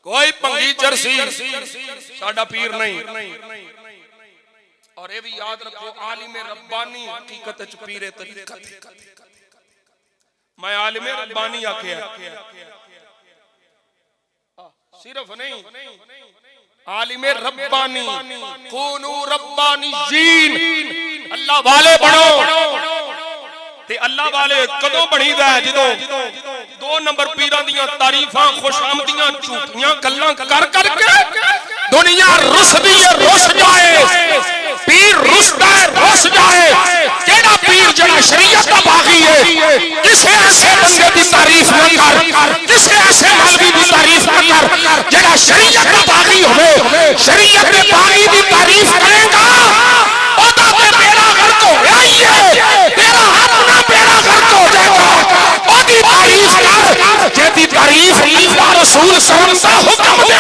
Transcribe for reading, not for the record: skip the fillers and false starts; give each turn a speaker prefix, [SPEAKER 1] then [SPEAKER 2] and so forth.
[SPEAKER 1] کوئی پنگی چرسی ساڈا پیر نہیں. اور یہ بھی یاد رکھو عالم ربانی حقیقت وچ پیر طریقت. میں عالم ربانی آکھیا صرف نہیں عالم ربانی کونو ربانیین اللہ والے بنو. تے اللہ والے کدوں بنی دا ہے جدوں دو نمبر پیراں دیاں تعریفاں خوش آمدیاں جھوٹیاں گلاں کر کر کے دنیا رسدی رس جائے. پیر رسدا ہے رس جائے. کیڑا پیر جڑا شریعت دا باغی ہے کسے ایسے بندے دی تعریف نہ کر کسے ایسے مولوی دی تعریف نہ کر جڑا شریعت دا باغی ہوے. شریعت دے باغی دی تعریف کرے گا او دا تے بیڑا غرق ہو جائے. تیرا اپنا بیڑا غرق ہو جائے گا. او دی تعریف کر جے دی تعریف اللہ رسول صلی اللہ علیہ وسلم دا حکم